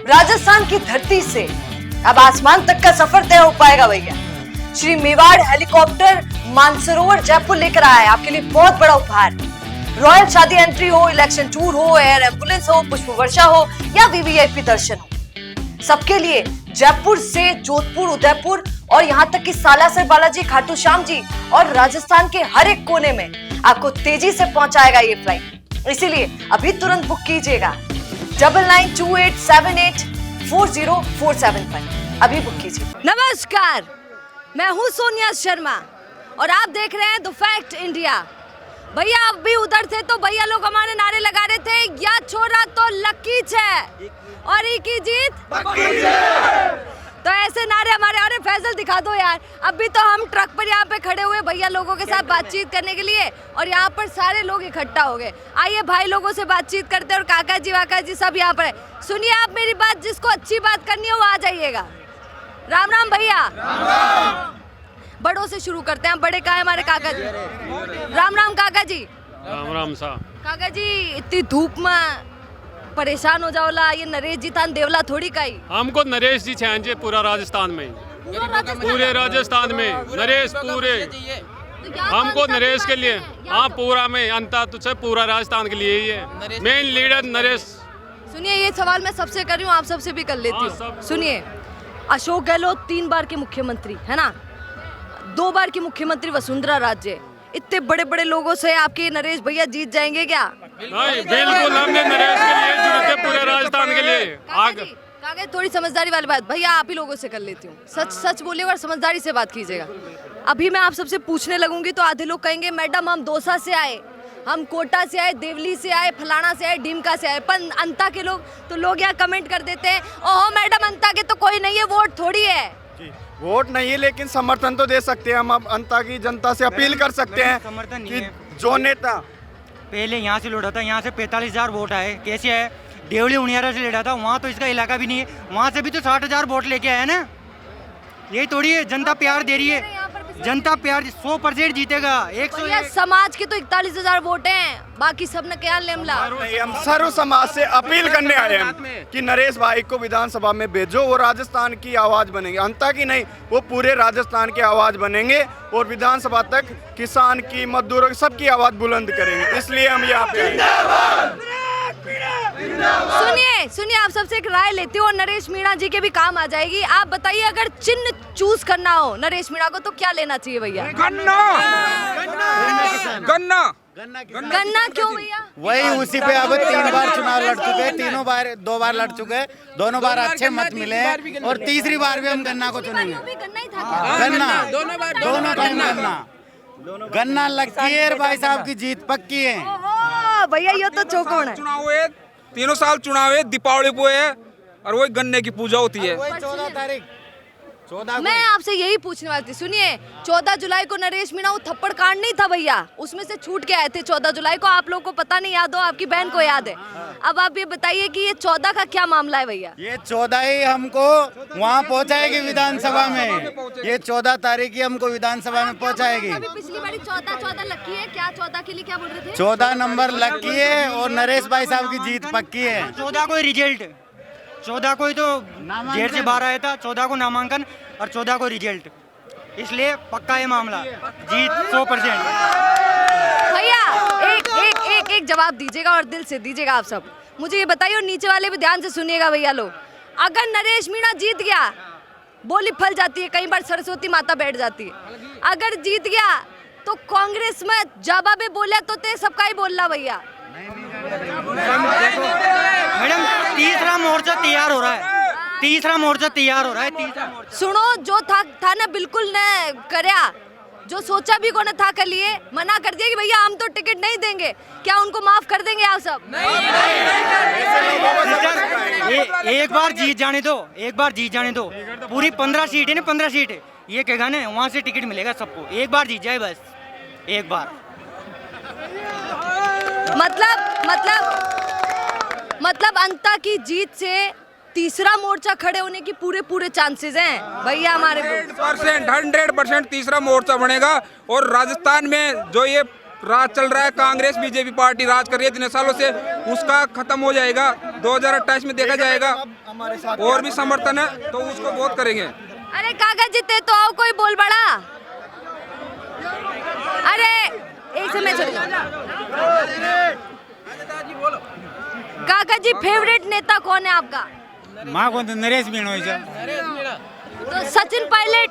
राजस्थान की धरती से अब आसमान तक का सफर तय हो पाएगा भैया। श्री मेवाड़ हेलीकॉप्टर मानसरोवर जयपुर लेकर आया है आपके लिए बहुत बड़ा उपहार। रॉयल शादी एंट्री हो, इलेक्शन टूर हो, एयर एम्बुलेंस हो, पुष्प वर्षा हो या वीवीआईपी दर्शन हो, सबके लिए जयपुर से जोधपुर, उदयपुर और यहाँ तक कि सालासर बालाजी, खाटू श्याम जी और राजस्थान के हर एक कोने में आपको तेजी से पहुंचाएगा ये फ्लाइट। इसीलिए अभी तुरंत बुक कीजिएगा 9928784047 पर अभी बुक कीजिए। नमस्कार, मैं हूँ सोनिया शर्मा और आप देख रहे हैं द फैक्ट इंडिया। भैया आप भी उधर थे तो भैया लोग हमारे नारे लगा रहे थे, या छोरा तो लकी है और ई की जीत पक्की है। तो ऐसे नारे हमारे। अरे फैजल दिखा दो यार। अभी तो हम ट्रक पर यहाँ पे खड़े हुए भैया लोगों के साथ बातचीत करने के लिए और यहाँ पर सारे लोग इकट्ठा हो गए। आइए भाई लोगों से बातचीत करते हैं और काका जी वाका जी सब यहाँ पर है। सुनिए आप मेरी बात, जिसको अच्छी बात करनी हो वो आ जाइएगा। राम राम भैया। बड़ों से शुरू करते हैं। बड़े कहाँ है हमारे काका जी? राम राम काका जी। राम राम सा काका जी, इतनी धूप में परेशान हो जाओला, ये नरेश जी थान देवला थोड़ी काई। हमको नरेश जी चाहिए पूरा राजस्थान में, पूरे राजस्थान में नरेश पूरे। हमको नरेश के लिए, हाँ पूरा में अंता तुझे पूरा राजस्थान के लिए ही है मेन लीडर नरेश। सुनिए ये सवाल मैं सबसे कर रही हूँ, आप सबसे भी कर लेती हूँ। सुनिए, अशोक गहलोत 3 बार के मुख्यमंत्री है ना, 2 बार की मुख्यमंत्री वसुंधरा राजे, इतने बड़े बड़े लोगों से आपके नरेश भैया जीत जाएंगे क्या? नहीं बिल्कुल, हमने नरेश के लिए जुड़ते पूरे राजस्थान के लिए। काका थोड़ी समझदारी वाली बात भैया आप ही लोगों से कर लेती हूँ। सच सच बोलिएगा और समझदारी से बात कीजिएगा। अभी मैं आप सबसे पूछने लगूंगी तो आधे लोग कहेंगे मैडम हम दौसा से आए, हम कोटा से आए, देवली से आए, फलाना से आए, डीमका से आए। पर अंता के लोग तो लोग यहाँ कमेंट कर देते हैं, ओहो मैडम अंता के तो कोई नहीं है, वोट थोड़ी है। वोट नहीं है लेकिन समर्थन तो दे सकते हैं हम। अब अंता की जनता से अपील कर सकते हैं समर्थन कि जो नेता पहले यहाँ से लौटा था, यहाँ से 45,000 वोट आए। कैसे है? देवली उनियारा से लड़ा था, वहाँ तो इसका इलाका भी नहीं है, वहाँ से भी तो 60,000 वोट लेके आया ना। यही थोड़ी है, जनता प्यार दे रही है, जनता प्यार 100% जीतेगा। 100 समाज के तो 41,000 वोट हैं, बाकी सब ने क्या लेमला। नहीं, हम सर्व समाज से अपील करने आए हैं कि नरेश भाई को विधानसभा में भेजो, वो राजस्थान की आवाज बनेंगे, अंता की नहीं, वो पूरे राजस्थान की आवाज बनेंगे और विधानसभा तक किसान की, मजदूरों की, सबकी आवाज बुलंद करेंगे। इसलिए हम यहाँ पे सुनिए सुनिए, आप सबसे एक राय लेती हूँ और नरेश मीणा जी के भी काम आ जाएगी। आप बताइए अगर चिन्ह चूज करना हो नरेश मीणा को तो क्या लेना चाहिए भैया? गन्ना। गन्ना गन्ना क्यों भैया? वही उसी पे अब 3 बार चुनाव लड़ चुके हैं, 2 बार लड़ चुके हैं, दोनों बार अच्छे मत मिले हैं और तीसरी बार भी हम गन्ना को चुनेंगे। गन्ना ही था। गन्ना दोनों टाइम गन्ना लगती है भाई साहब की जीत पक्की है। ओहो भैया ये तो चौकोन है। चुनाव है, 3 साल चुनाव है, दीपावली को है और वही गन्ने की पूजा होती है। 14 तारीख मैं आपसे यही पूछने वाली थी। सुनिए 14 जुलाई को नरेश मीणा वो थप्पड़ कांड नहीं था भैया, उसमें से छूट के आए थे 14 जुलाई को। आप लोग को पता नहीं याद हो, आपकी बहन को याद है। अब आप ये बताइए कि ये 14 का क्या मामला है भैया? ये 14 ही हमको वहाँ पहुँचाएगी विधानसभा में, ये 14 तारीख ही हमको विधानसभा में पहुँचाएगी। पिछली बार 14 लक्की है क्या? 14 के लिए क्या बोल रहे थे? 14 नंबर लक्की है और नरेश भाई साहब की जीत पक्की है। 14 को रिजल्ट, 14 को ही तो जेल से बाहर आया था, 14 को नामांकन और 14 को रिजल्ट, इसलिए पक्का है मामला, जीत 100%। भैया एक जवाब दीजिएगा और दिल से दीजिएगा आप सब। मुझे ये बताइए और नीचे वाले भी ध्यान से सुनिएगा भैया लोग, अगर नरेश मीणा जीत गया, बोली फल जाती है, कई बार सरस्वती माता बैठ जाती है, अगर जीत गया तो कांग्रेस में जवाबे बोला तो ते सबका ही बोलना भैया। मैडम तीसरा मोर्चा तैयार हो रहा है, तीसरा मोर्चा तैयार हो रहा है, तीसरा मोर्चा। सुनो जो था ना बिल्कुल न करया, जो सोचा भी को न था कर लिए, मना कर दिया कि भैया हम तो टिकट नहीं देंगे, क्या उनको माफ कर देंगे आप सब? एक बार जीत जाने दो, एक बार जीत जाने दो, पूरी 15 सीट है ना, 15 सीट है, ये कहेगा ना वहाँ से टिकट मिलेगा सबको, एक बार जीत जाए बस, एक बार। मतलब अंता की जीत से तीसरा मोर्चा खड़े होने की पूरे चांसेस हैं भैया हमारे। 100% तीसरा मोर्चा बनेगा और राजस्थान में जो ये राज चल रहा है, कांग्रेस बीजेपी पार्टी राज कर रही है इतने सालों से, उसका खत्म हो जाएगा 2028 में, देखा जाएगा। और भी समर्थन है तो उसको वोट करेंगे। अरे काका जीते तो आओ, कोई बोल बड़ा। अरे एक समय चलो। काका जी फेवरेट नेता कौन है आपका? माँ को तो नरेश मीणा तो सचिन पायलट,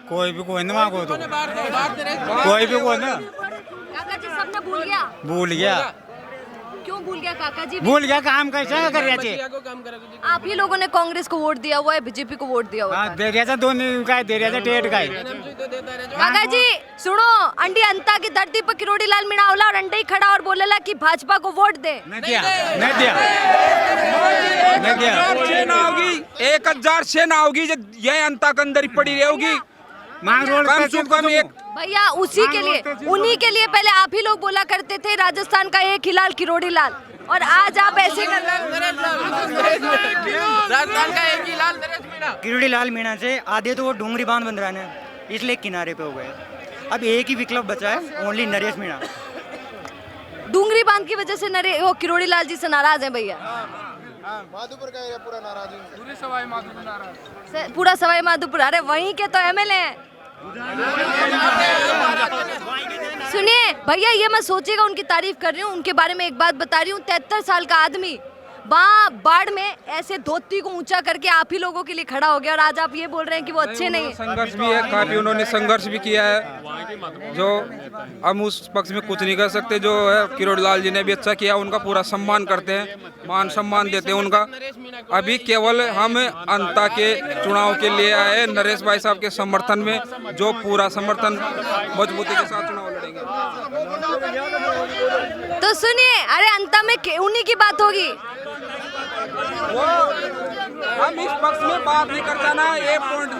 कोई भी कोई ना, माँ को तो कोई भी कोई ना, काका जी सबने भूल गया। भूल गया। क्यों भूल गया काका जी? भूल गया काम कैसे कर रहे थे। आप ही लोगों ने कांग्रेस को वोट दिया हुआ है, बीजेपी को वोट दिया हुआ है। हाँ, दे रहा था दोनों का, दे रहा था टेट का। काका जी सुनो, अंडी अंता की धरती पर किरोड़ी लाल मीणा आवला और अंडे ही खड़ा और बोलेला कि भाजपा को वोट दे। नहीं दिया, नहीं दिया, नहीं दिया। सेना होगी 1000 सेना होगी, यह अंता के अंदर ही पड़ी रहेगी। मांग रोड कम से कम एक भैया उसी के लिए, उन्हीं के लिए पहले आप ही लोग बोला करते थे राजस्थान का एक ही लाल किरोड़ी लाल, और आज आप ऐसे कर रहे हैं। राजस्थान का एक ही लाल नरेश मीणा। किरोड़ी लाल मीणा से आधे तो वो डूंगरी बांध बन रहा है, इसलिए किनारे पे हो गए। अब एक ही विकल्प बचा है, ओनली नरेश मीणा। डूंगरी बांध की वजह से वो किरोड़ी लाल जी से नाराज हैं भैया। माधोपुर का एरिया पूरा नाराज है। पूरा सवाई माधोपुर, अरे वहीं के तो एमएलए हैं। सुनिए भैया, ये मैं सोचिएगा उनकी तारीफ कर रही हूँ, उनके बारे में एक बात बता रही हूँ। 73 साल का आदमी बाढ़ में ऐसे धोती को ऊंचा करके आप ही लोगों के लिए खड़ा हो गया, और आज आप ये बोल रहे हैं कि वो अच्छे नहीं है। संघर्ष भी है, काफी उन्होंने संघर्ष भी किया है, जो हम उस पक्ष में कुछ नहीं कर सकते। जो है किरोड़ी लाल जी ने भी अच्छा किया, उनका पूरा सम्मान करते हैं, मान सम्मान देते हैं उनका। अभी केवल हम अंता के चुनाव के लिए आए नरेश भाई साहब के समर्थन में, जो पूरा समर्थन मजबूती के साथ चुनाव लड़ेंगे। तो सुनिए, अरे अंता में उन्हीं की बात होगी। वो हम इस पक्ष में बात नहीं करता ना, ये पॉइंट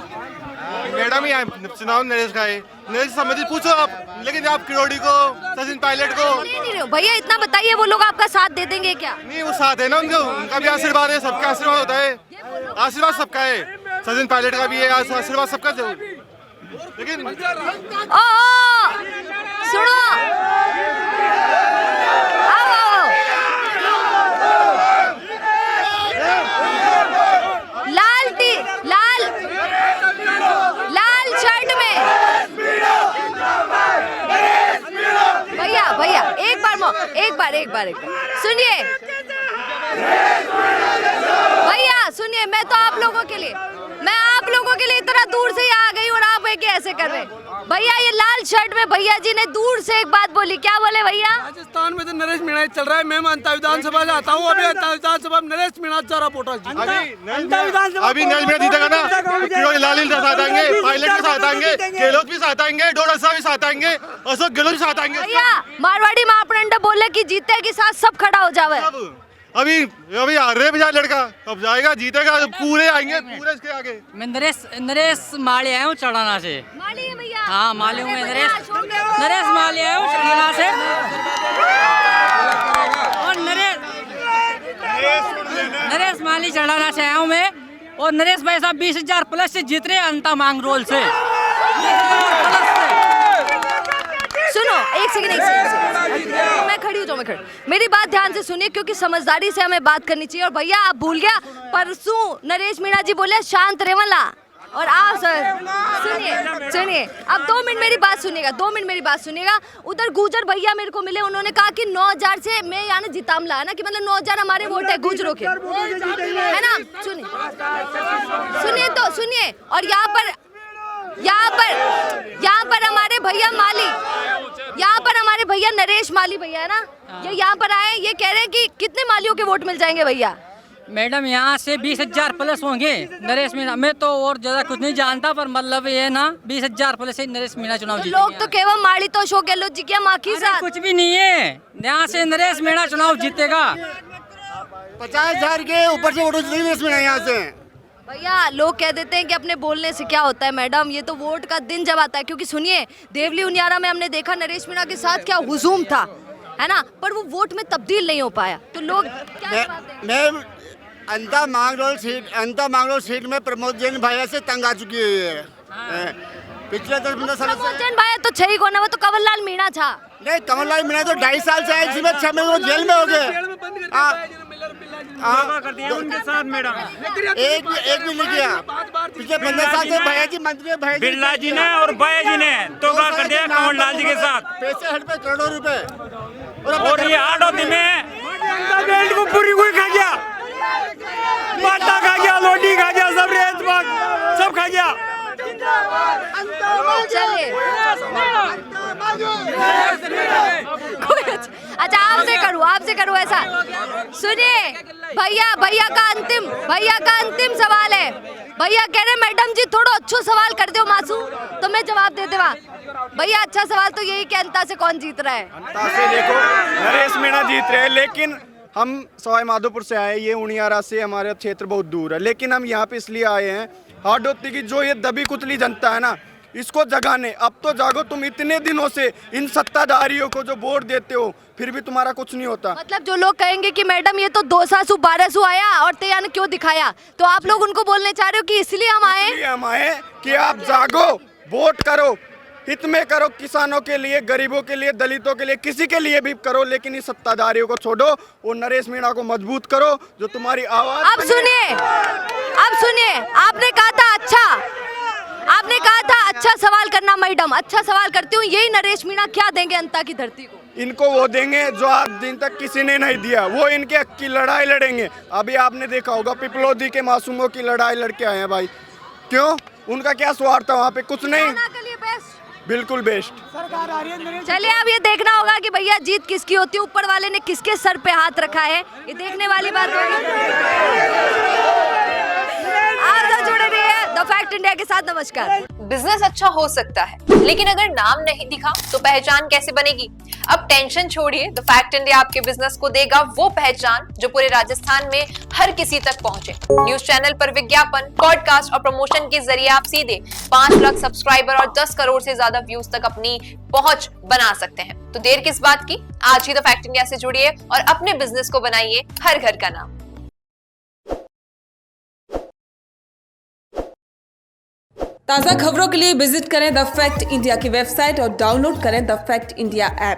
मैडम ही चुनाव नरेश का है, नरेश संबंधित पूछो आप, लेकिन आप किरोड़ी को, सचिन पायलट को नहीं भैया, इतना बताइए, वो लोग आपका साथ दे देंगे क्या? नहीं, वो साथ है ना उनको, उनका भी आशीर्वाद है, सबका आशीर्वाद होता है, आशीर्वाद सबका है, सचिन पायलट का भी है, आशीर्वाद सबका जरूर। लेकिन ओ सुनो, लाल शर्ट में भैया एक बार सुनिए भैया, सुनिए, मैं आप लोगों के लिए इतना दूर से यहाँ आ गई और आप ऐसे कर रहे हैं। भैया ये लाल शर्ट में भैया जी ने दूर से एक बात बोली, क्या बोले भैया? राजस्थान में तो नरेश मीणा चल रहा है, मैं अंता विधानसभा से आता हूँ, अभी अंता विधानसभा में नरेश मीणा चारा पोटा जी। अभी नरेश मीणा जीतेगा ना, किरोड़ी लाल के साथ आएंगे, पायलट के साथ आएंगे, गहलोत भी साथ आएंगे, डोडासा भी साथ आएंगे, अशोक गहलोत भी साथ आएंगे। भैया मारवाड़ी महाप्रंडा बोले कि जीते के साथ सब खड़ा हो जावे। अभी आ रहे बाजार लड़का, अब जाएगा, जीतेगा, पूरे आएंगे, पूरे इसके आगे। मैं नरेश माली आया हूँ चढ़ाना से। माली है भैया? हाँ माली हूँ मैं, नरेश माली आया हूँ चढ़ाना से। और नरेश माली चढ़ाना से आया हूँ मैं, और नरेश भाई साहब 20,000 प्लस से जीत रहे अंता मांग रोल से। सुनो एक सेकंड, मैं खड़ी हूँ, मेरी बात ध्यान से सुनिए, क्योंकि समझदारी से हमें बात करनी चाहिए। और भैया आप भूल गया, परसों नरेश मीणा जी बोले शांत रेवला, और आप सर सुनिए अब 2 मिनट मेरी बात सुनिएगा। उधर गुजर भैया मेरे को मिले, उन्होंने कहा कि 9,000 से मैं यहाँ जितामला है ना, कि मतलब 9,000 हमारे वोट है गुजरों के, है ना। सुनिए और यहाँ पर हमारे भैया माली, यहाँ पर हमारे भैया नरेश माली भैया है ना, ये यहाँ पर आए, ये कह रहे हैं कि कितने मालियों के वोट मिल जाएंगे भैया? मैडम यहाँ से 20,000 प्लस होंगे नरेश मीणा। मैं तो और ज्यादा कुछ नहीं जानता, पर मतलब ये ना 20,000 प्लस से नरेश मीणा चुनाव जीतेंगे। लोग तो केवल माली तो अशोक गहलोत जी क्या माखी साथ, कुछ भी नहीं है, यहाँ से नरेश मीणा चुनाव जीतेगा। 50,000 के ऊपर से वोट नरेश मीणा यहाँ से। भैया लोग कह देते हैं कि अपने बोलने से क्या होता है। मैडम ये तो वोट का दिन जब आता है, क्योंकि सुनिए देवली उनियारा में हमने देखा नरेश मीणा के साथ क्या हुजूम था, है ना, पर वो वोट में तब्दील नहीं हो पाया। तो लोग क्या मैं अंता मांगरोल सीट में प्रमोद जैन भैया से तंग आ चुकी है। पिछले 10-15 सालों से मोचन भाई तो छही कोना वो तो कंवरलाल मीणा था। नहीं, कमललाल मीणा तो 2.5 साल से है जिसमें 6 महीने वो जेल में हो गए। उनके साथ मैडम एक भी नहीं किया। पिछले 15 साल से भैया जी मंत्री भैया बिरला जी ने और भैया जी ने धोखा कर दिया कमललाल जी के साथ। पैसे हट पे करोड़ों रुपए और ये 8 दिन में बेल्ट को पूरी कोई खा गया, बाटा खा गया, लोटी खा गया, सब रेत सब खा गया। चलिए अच्छा आपसे करूँ ऐसा। सुनिए भैया का अंतिम सवाल है। भैया कह रहे मैडम जी थोड़ा अच्छा सवाल कर दो मासू, तो मैं जवाब दे देवा। भैया अच्छा सवाल तो यही कि अंता से कौन जीत रहा है? अंता से देखो नरेश मीणा जीत रहे हैं, लेकिन हम सवाई माधोपुर से आए, ये उनियारा से हमारा क्षेत्र बहुत दूर है, लेकिन हम यहाँ पे इसलिए आए हैं हाडोती की जो ये दबी कुचली जनता है ना, इसको जगाने। अब तो जागो, तुम इतने दिनों से इन सत्ताधारियों को जो वोट देते हो फिर भी तुम्हारा कुछ नहीं होता। मतलब जो लोग कहेंगे कि मैडम ये तो 200 1200 आया और तैयार क्यों दिखाया, तो आप लोग उनको बोलने चाह रहे हो कि इसलिए हम आए कि आप जागो, वोट करो, हित में करो, किसानों के लिए, गरीबों के लिए, दलितों के लिए, किसी के लिए भी करो, लेकिन इस सत्ताधारियों को छोड़ो और नरेश मीणा को मजबूत करो जो तुम्हारी आवाज। अब सुनिए आपने कहा था अच्छा सवाल करना मैडम, अच्छा सवाल करती हूँ, यही नरेश मीणा क्या देंगे अंता की धरती को? इनको वो देंगे जो आज दिन तक किसी ने नहीं दिया, वो इनके हक की लड़ाई लड़ेंगे। अभी आपने देखा होगा पिपलोदी के मासूमों की लड़ाई लड़के आए हैं भाई, क्यों? उनका क्या स्वार्थ था वहाँ पे? कुछ नहीं, बिल्कुल बेस्ट। चलिए अब ये देखना होगा कि भैया जीत किसकी होती है, ऊपर वाले ने किसके सर पे हाथ रखा है, ये देखने वाली बात होगी। आप तो जुड़े रहिए द फैक्ट इंडिया के साथ। नमस्कार। बिजनेस अच्छा हो सकता है, लेकिन अगर नाम नहीं दिखा तो पहचान कैसे बनेगी? अब टेंशन छोड़िए, द फैक्ट इंडिया आपके बिजनेस को देगा वो पहचान जो पूरे राजस्थान में हर किसी तक पहुंचे। न्यूज चैनल पर विज्ञापन, पॉडकास्ट और प्रमोशन के जरिए आप सीधे 5 लाख सब्सक्राइबर और 10 करोड़ से ज्यादा व्यूज तक अपनी पहुंच बना सकते हैं। तो देर किस बात की, आज ही द फैक्ट इंडिया से जुड़िए और अपने बिजनेस को बनाइए हर घर का नाम। ताज़ा खबरों के लिए विजिट करें द फैक्ट इंडिया की वेबसाइट और डाउनलोड करें द फैक्ट इंडिया ऐप।